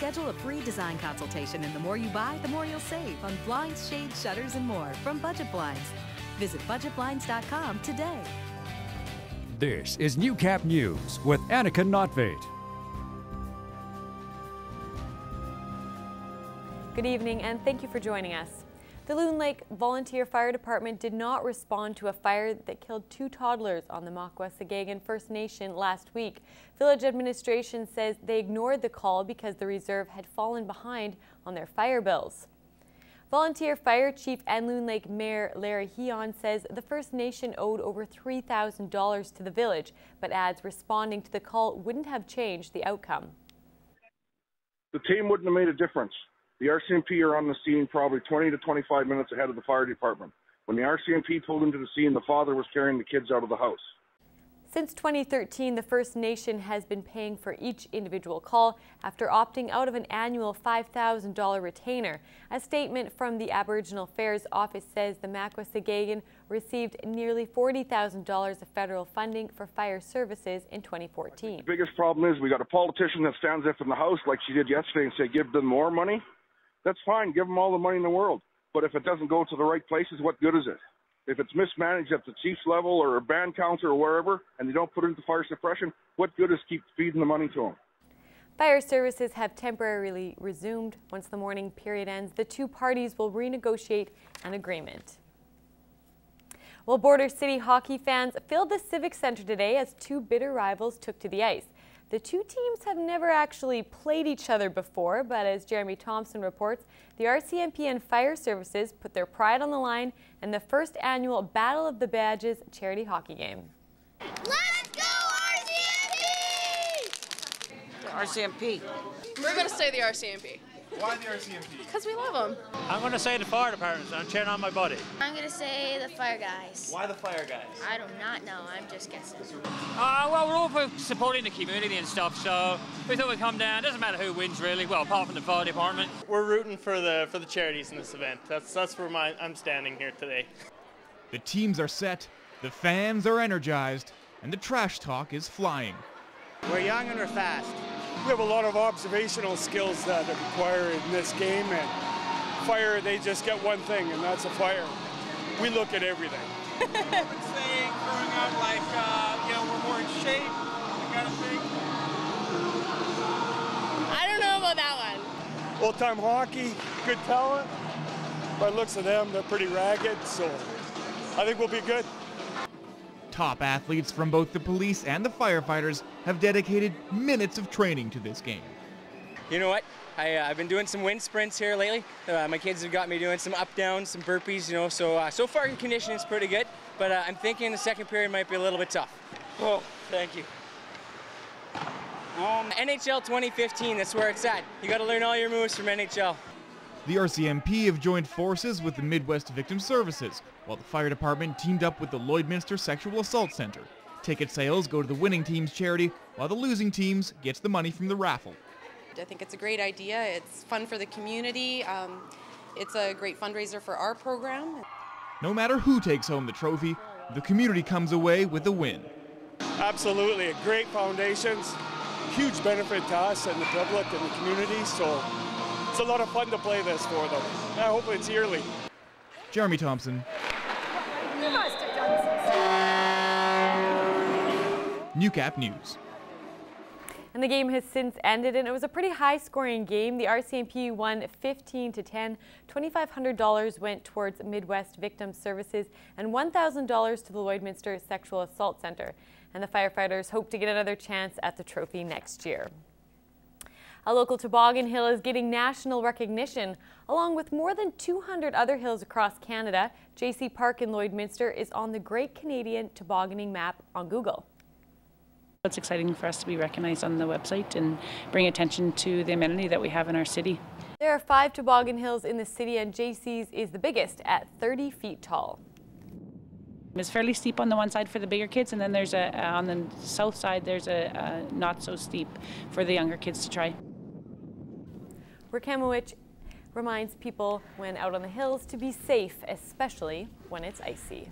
Schedule a free design consultation, and the more you buy, the more you'll save on blinds, shades, shutters, and more from Budget Blinds. Visit budgetblinds.com today. This is Newcap News with Annika Notveit. Good evening and thank you for joining us. The Loon Lake Volunteer Fire Department did not respond to a fire that killed 2 toddlers on the Makwesagagan First Nation last week. Village administration says they ignored the call because the reserve had fallen behind on their fire bills. Volunteer Fire Chief and Loon Lake Mayor Larry Heon says the First Nation owed over $3,000 to the village, but adds responding to the call wouldn't have changed the outcome. The team wouldn't have made a difference. The RCMP are on the scene probably 20 to 25 minutes ahead of the fire department. When the RCMP pulled into the scene, the father was carrying the kids out of the house. Since 2013, the First Nation has been paying for each individual call after opting out of an annual $5,000 retainer. A statement from the Aboriginal Affairs Office says the Makwesagagan received nearly $40,000 of federal funding for fire services in 2014. The biggest problem is we got a politician that stands up in the House like she did yesterday and say give them more money. That's fine, give them all the money in the world. But if it doesn't go to the right places, what good is it? If it's mismanaged at the chief's level or a band council or wherever, and they don't put it into fire suppression, what good is keep feeding the money to them? Fire services have temporarily resumed. Once the mourning period ends, the 2 parties will renegotiate an agreement. Well, Border City hockey fans filled the Civic Centre today as 2 bitter rivals took to the ice. The 2 teams have never actually played each other before, but as Jeremy Thompson reports, the RCMP and Fire Services put their pride on the line in the first annual Battle of the Badges charity hockey game. Let's go RCMP! RCMP. We're going to say the RCMP. Why the RCMP? Because we love them. I'm going to say the fire department, so I'm cheering on my buddy. I'm going to say the fire guys. Why the fire guys? I do not know. I'm just guessing. Well, we're all for supporting the community and stuff, so we thought we'd come down. Doesn't matter who wins, really. Well, apart from the fire department. We're rooting for the charities in this event. That's where I'm standing here today. The teams are set, the fans are energized, and the trash talk is flying. We're young and we're fast. We have a lot of observational skills that are required in this game, and fire, they just get one thing, and that's a fire. We look at everything. I've been saying growing up, like, we're more in shape, that kind of thing. I don't know about that one. Old-time hockey, good talent. By the looks of them, they're pretty ragged, so I think we'll be good. Top athletes from both the police and the firefighters have dedicated minutes of training to this game. You know what? I've been doing some wind sprints here lately. My kids have got me doing some up-downs, some burpees, so far the conditioning's pretty good, but I'm thinking the second period might be a little bit tough. Well, thank you. NHL 2015, that's where it's at. You got to learn all your moves from NHL. The RCMP have joined forces with the Midwest Victim Services, while the fire department teamed up with the Lloydminster Sexual Assault Center. Ticket sales go to the winning team's charity, while the losing teams gets the money from the raffle. I think it's a great idea. It's fun for the community. It's a great fundraiser for our program. No matter who takes home the trophy, the community comes away with a win. Absolutely, a great foundations, huge benefit to us and the public and the community, so it's a lot of fun to play this for them. I hope it's yearly. Jeremy Thompson. Newcap News. And the game has since ended, and it was a pretty high-scoring game. The RCMP won 15-10. $2,500 went towards Midwest Victim Services and $1,000 to the Lloydminster Sexual Assault Center. And the firefighters hope to get another chance at the trophy next year. A local toboggan hill is getting national recognition. Along with more than 200 other hills across Canada, JC Park in Lloydminster is on the Great Canadian Tobogganing Map on Google. It's exciting for us to be recognized on the website and bring attention to the amenity that we have in our city. There are 5 toboggan hills in the city, and JC's is the biggest at 30 feet tall. It's fairly steep on the one side for the bigger kids, and then there's on the south side there's a not so steep for the younger kids to try. Rekemowicz reminds people when out on the hills to be safe, especially when it's icy.